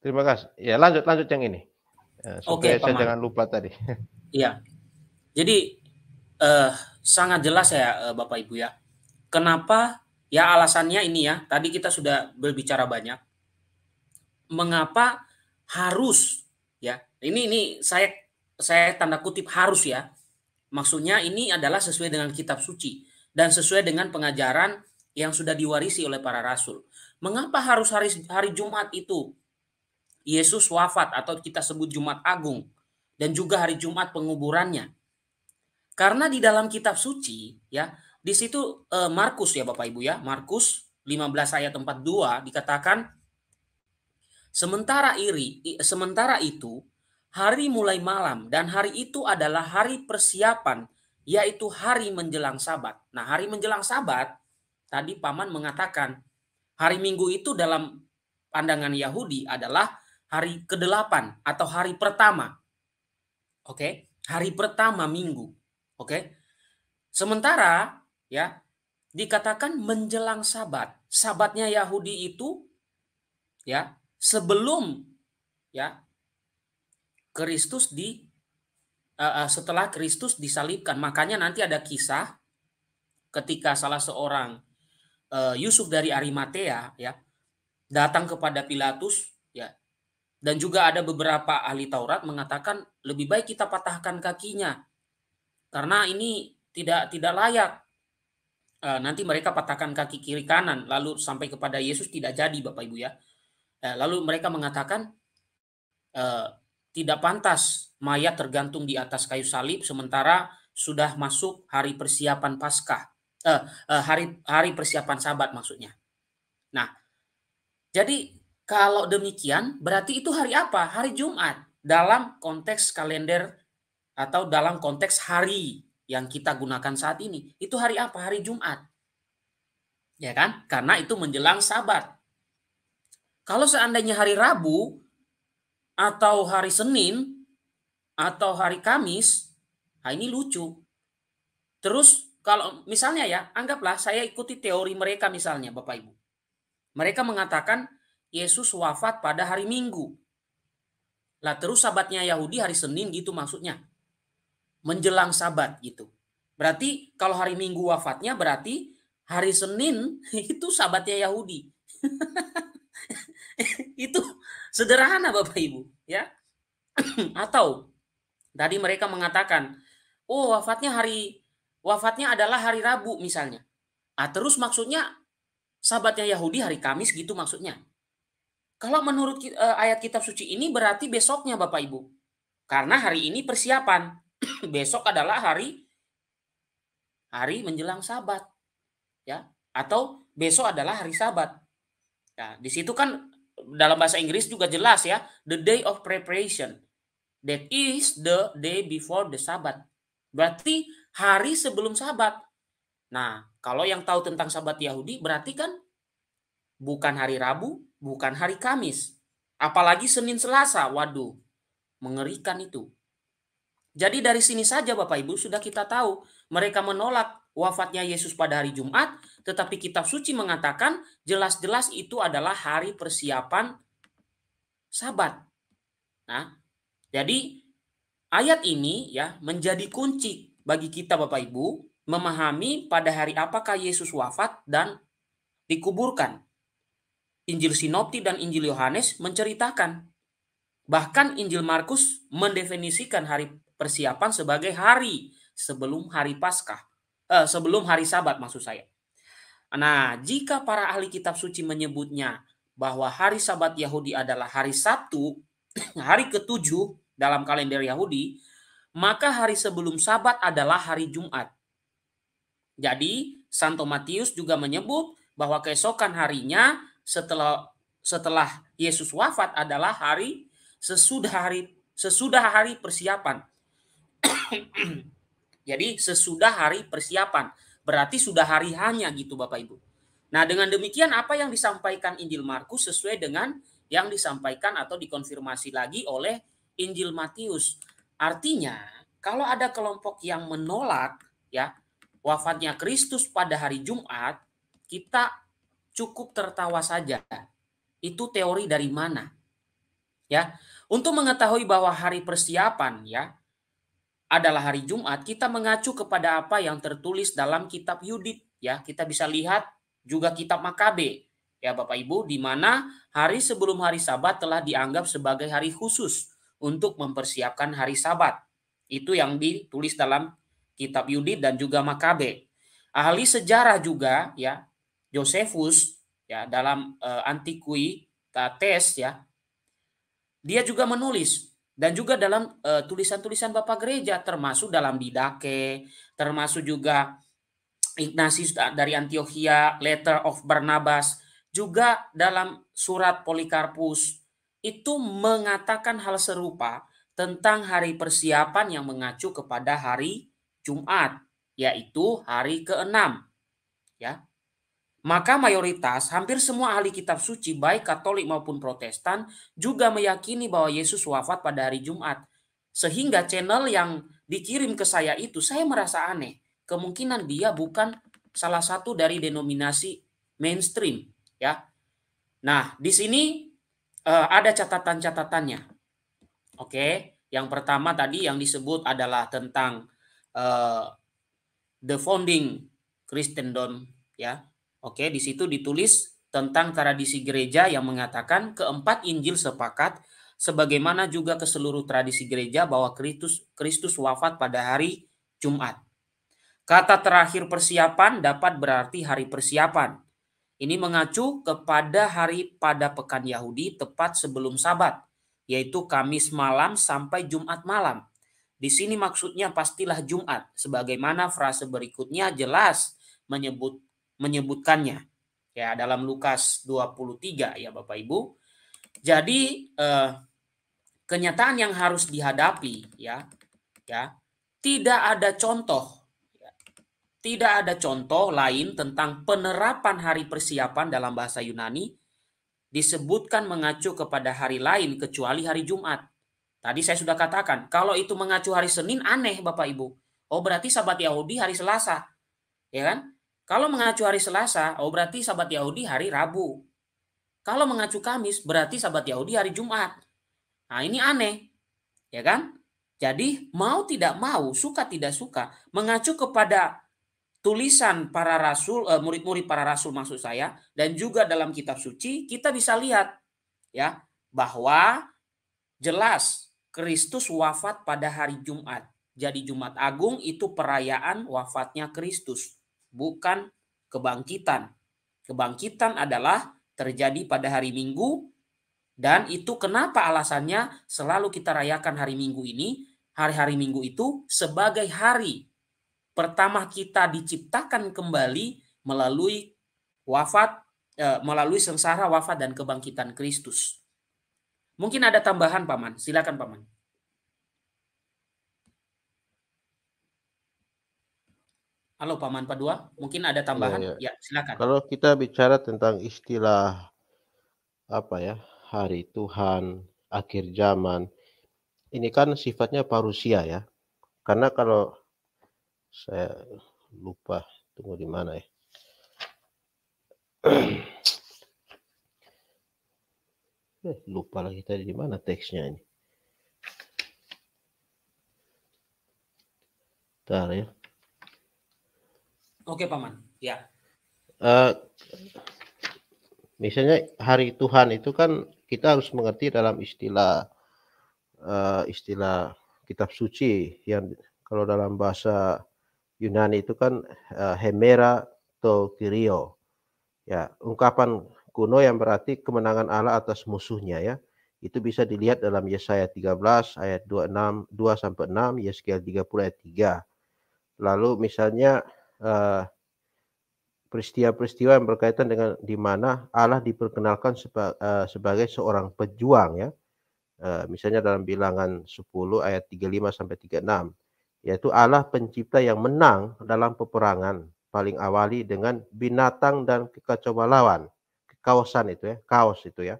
terima kasih. Ya lanjut lanjut yang ini, Oke, supaya saya Paman. jangan lupa tadi. Iya. Jadi sangat jelas ya Bapak Ibu ya. Kenapa? Ya alasannya ini ya. Tadi kita sudah berbicara banyak. Mengapa harus ya? Ini saya tanda kutip harus ya. Maksudnya ini adalah sesuai dengan kitab suci dan sesuai dengan pengajaran yang sudah diwarisi oleh para rasul. Mengapa harus hari Jumat itu Yesus wafat atau kita sebut Jumat Agung dan juga hari Jumat penguburannya? Karena di dalam kitab suci ya, di situ Markus ya Bapak Ibu ya, Markus 15 ayat 42 dikatakan sementara itu hari mulai malam dan hari itu adalah hari persiapan yaitu hari menjelang Sabat. Nah, hari menjelang Sabat tadi Paman mengatakan hari Minggu itu dalam pandangan Yahudi adalah hari ke-8 atau hari pertama. Oke, hari pertama minggu. Oke. Sementara ya dikatakan menjelang Sabat. Sabatnya Yahudi itu ya sebelum ya Kristus setelah Kristus disalibkan. Makanya nanti ada kisah ketika salah seorang Yusuf dari Arimatea ya datang kepada Pilatus ya, dan juga ada beberapa ahli Taurat mengatakan lebih baik kita patahkan kakinya karena ini tidak layak. Nanti mereka patahkan kaki kiri kanan lalu sampai kepada Yesus tidak jadi Bapak Ibu ya. Lalu mereka mengatakan eh, tidak pantas mayat tergantung di atas kayu salib sementara sudah masuk hari persiapan Paskah. Hari persiapan Sabat maksudnya. Nah, jadi kalau demikian berarti itu hari apa? Hari Jumat dalam konteks kalender atau dalam konteks hari yang kita gunakan saat ini. Itu hari apa? Hari Jumat. Ya kan? Karena itu menjelang Sabat. Kalau seandainya hari Rabu atau hari Senin atau hari Kamis, nah ini lucu. Terus kalau misalnya ya, anggaplah saya ikuti teori mereka misalnya Bapak Ibu. Mereka mengatakan Yesus wafat pada hari Minggu. Lah terus sabatnya Yahudi hari Senin gitu maksudnya. Menjelang Sabat gitu. Berarti kalau hari Minggu wafatnya berarti hari Senin itu sabatnya Yahudi. Itu sederhana Bapak Ibu, ya. Atau tadi mereka mengatakan, "Oh, wafatnya adalah hari Rabu misalnya." Terus maksudnya sabatnya Yahudi hari Kamis gitu maksudnya. Kalau menurut ayat kitab suci ini berarti besoknya Bapak Ibu. Karena hari ini persiapan. Besok adalah hari menjelang Sabat, ya. Atau besok adalah hari Sabat. Nah, di situ kan dalam bahasa Inggris juga jelas ya, the day of preparation. That is the day before the Sabbath. Berarti hari sebelum Sabat. Nah, kalau yang tahu tentang Sabat Yahudi berarti kan bukan hari Rabu, bukan hari Kamis. Apalagi Senin Selasa. Waduh, mengerikan itu. Jadi dari sini saja Bapak Ibu sudah kita tahu mereka menolak wafatnya Yesus pada hari Jumat, tetapi kitab suci mengatakan jelas-jelas itu adalah hari persiapan Sabat. Nah, jadi ayat ini ya menjadi kunci bagi kita Bapak Ibu memahami pada hari apakah Yesus wafat dan dikuburkan. Injil Sinoptik dan Injil Yohanes menceritakan. Bahkan Injil Markus mendefinisikan hari persiapan sebagai hari sebelum hari Paskah. Sebelum hari Sabat maksud saya. Nah, jika para ahli kitab suci menyebutnya bahwa hari Sabat Yahudi adalah hari Sabtu, hari ketujuh dalam kalender Yahudi, maka hari sebelum Sabat adalah hari Jumat. Jadi, Santo Matius juga menyebut bahwa keesokan harinya setelah Yesus wafat adalah sesudah hari persiapan. Jadi sesudah hari persiapan, berarti sudah hari hanya gitu Bapak Ibu. Nah, dengan demikian apa yang disampaikan Injil Markus sesuai dengan yang disampaikan atau dikonfirmasi lagi oleh Injil Matius. Artinya, kalau ada kelompok yang menolak ya wafatnya Kristus pada hari Jumat, kita cukup tertawa saja. Itu teori dari mana? Ya, untuk mengetahui bahwa hari persiapan ya adalah hari Jumat, kita mengacu kepada apa yang tertulis dalam kitab Yudit ya. Kita bisa lihat juga kitab Makabe ya Bapak Ibu, di mana hari sebelum hari Sabat telah dianggap sebagai hari khusus untuk mempersiapkan hari Sabat. Itu yang ditulis dalam kitab Yudit dan juga Makabe. Ahli sejarah juga ya, Josephus ya dalam Antiquities ya, dia juga menulis dan juga dalam tulisan-tulisan Bapak Gereja, termasuk dalam Didache, termasuk juga Ignatius dari Antioquia, Letter of Barnabas, juga dalam surat Polikarpus itu mengatakan hal serupa tentang hari persiapan yang mengacu kepada hari Jumat, yaitu hari ke-6 ya. Maka mayoritas, hampir semua ahli kitab suci, baik Katolik maupun Protestan, juga meyakini bahwa Yesus wafat pada hari Jumat. Sehingga channel yang dikirim ke saya itu, saya merasa aneh. Kemungkinan dia bukan salah satu dari denominasi mainstream. Ya. Nah, di sini ada catatan-catatannya. Oke, yang pertama tadi yang disebut adalah tentang the founding Christendom, ya. Oke, di situ ditulis tentang tradisi gereja yang mengatakan keempat Injil sepakat, sebagaimana juga ke seluruh tradisi gereja bahwa Kristus wafat pada hari Jumat. Kata terakhir persiapan dapat berarti hari persiapan. Ini mengacu kepada hari pada pekan Yahudi tepat sebelum Sabat, yaitu Kamis malam sampai Jumat malam. Di sini maksudnya pastilah Jumat, sebagaimana frase berikutnya jelas menyebutkannya. Ya, dalam Lukas 23 ya Bapak Ibu. Jadi kenyataan yang harus dihadapi ya tidak ada contoh lain tentang penerapan hari persiapan dalam bahasa Yunani disebutkan mengacu kepada hari lain kecuali hari Jumat. Tadi saya sudah katakan, kalau itu mengacu hari Senin aneh Bapak Ibu. Oh berarti Sabat Yahudi hari Selasa. Ya kan? Kalau mengacu hari Selasa, oh berarti Sabat Yahudi hari Rabu. Kalau mengacu Kamis, berarti Sabat Yahudi hari Jumat. Nah ini aneh. Ya kan? Jadi mau tidak mau, suka tidak suka, mengacu kepada tulisan para rasul, murid-murid para rasul maksud saya, dan juga dalam kitab suci, kita bisa lihat ya bahwa jelas Kristus wafat pada hari Jumat. Jadi Jumat Agung itu perayaan wafatnya Kristus, bukan kebangkitan. Kebangkitan adalah terjadi pada hari Minggu, dan itu kenapa alasannya selalu kita rayakan hari Minggu ini, hari-hari Minggu itu sebagai hari pertama kita diciptakan kembali melalui melalui sengsara, wafat, dan kebangkitan Kristus. Mungkin ada tambahan Paman, silakan Paman. Halo Paman Padua, mungkin ada tambahan? Ya, silakan. Kalau kita bicara tentang istilah apa ya, hari Tuhan, akhir zaman, ini kan sifatnya parusia ya. Karena kalau saya lupa, tunggu di mana ya. Lupa lagi tadi di mana teksnya ini. Bentar ya. Oke Paman, ya. Misalnya hari Tuhan itu kan kita harus mengerti dalam istilah kitab suci yang kalau dalam bahasa Yunani itu kan hemera atau kyrio. Ya, ungkapan kuno yang berarti kemenangan Allah atas musuhnya ya. Itu bisa dilihat dalam Yesaya 13 ayat 2 sampai 6, Yeskiel 30 ayat 3. Lalu misalnya peristiwa-peristiwa yang berkaitan dengan di mana Allah diperkenalkan sebagai seorang pejuang ya. Misalnya dalam Bilangan 10 ayat 35 sampai 36, yaitu Allah pencipta yang menang dalam peperangan paling awali dengan binatang dan kekacauan lawan. Kaosan itu ya, kaos itu ya.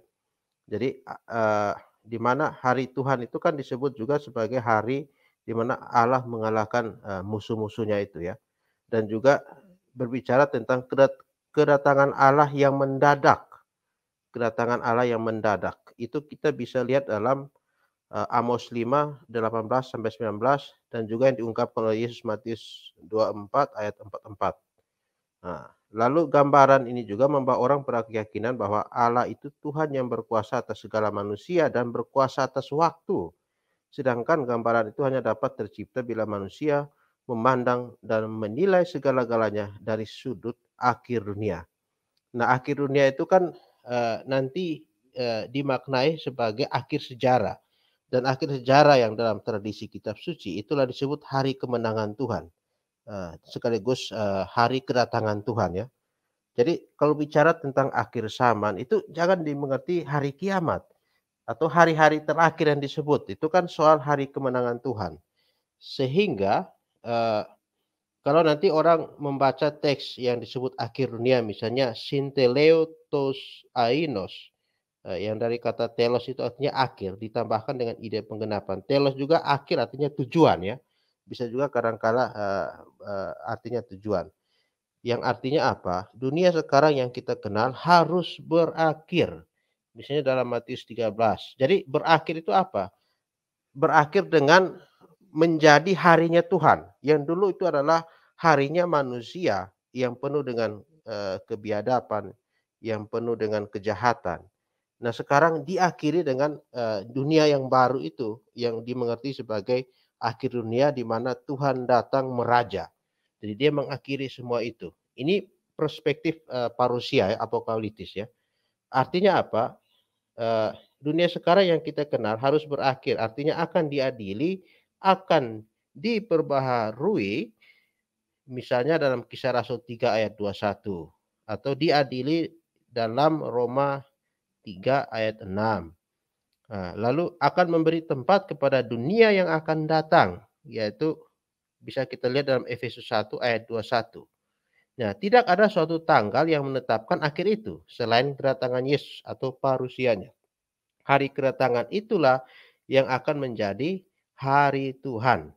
Jadi di mana hari Tuhan itu kan disebut juga sebagai hari di mana Allah mengalahkan musuh-musuhnya itu ya. Dan juga berbicara tentang kedatangan Allah yang mendadak kedatangan Allah yang mendadak. Itu kita bisa lihat dalam Amos 5:18-19 dan juga yang diungkapkan oleh Yesus Matius 24 ayat 44. Nah, lalu gambaran ini juga membawa orang pada keyakinan bahwa Allah itu Tuhan yang berkuasa atas segala manusia dan berkuasa atas waktu. Sedangkan gambaran itu hanya dapat tercipta bila manusia memandang dan menilai segala-galanya dari sudut akhir dunia. Nah, akhir dunia itu kan, nanti, dimaknai sebagai akhir sejarah, dan akhir sejarah yang dalam tradisi kitab suci itulah disebut hari kemenangan Tuhan, sekaligus, hari kedatangan Tuhan ya. Jadi kalau bicara tentang akhir zaman itu jangan dimengerti hari kiamat atau hari-hari terakhir yang disebut, itu kan soal hari kemenangan Tuhan. Sehingga, eee kalau nanti orang membaca teks yang disebut akhir dunia misalnya "Synteleo tos ainos", yang dari kata telos itu artinya akhir ditambahkan dengan ide penggenapan. Telos juga akhir artinya tujuan ya, bisa juga kadangkala, artinya tujuan. Yang artinya apa? Dunia sekarang yang kita kenal harus berakhir, misalnya dalam Matius 13. Jadi berakhir itu apa? Berakhir dengan menjadi harinya Tuhan, yang dulu itu adalah harinya manusia yang penuh dengan, kebiadaban, yang penuh dengan kejahatan. Nah, sekarang diakhiri dengan, dunia yang baru itu, yang dimengerti sebagai akhir dunia di mana Tuhan datang meraja. Jadi dia mengakhiri semua itu. Ini perspektif, parusia ya, apokaliptis ya. Artinya apa? Dunia sekarang yang kita kenal harus berakhir, artinya akan diadili, akan diperbaharui, misalnya dalam Kisah Rasul 3 ayat 21 atau diadili dalam Roma 3 ayat 6. Nah, lalu akan memberi tempat kepada dunia yang akan datang, yaitu bisa kita lihat dalam Efesus 1 ayat 21. Nah, tidak ada suatu tanggal yang menetapkan akhir itu selain kedatangan Yesus atau parusianya. Hari kedatangan itulah yang akan menjadi hari Tuhan.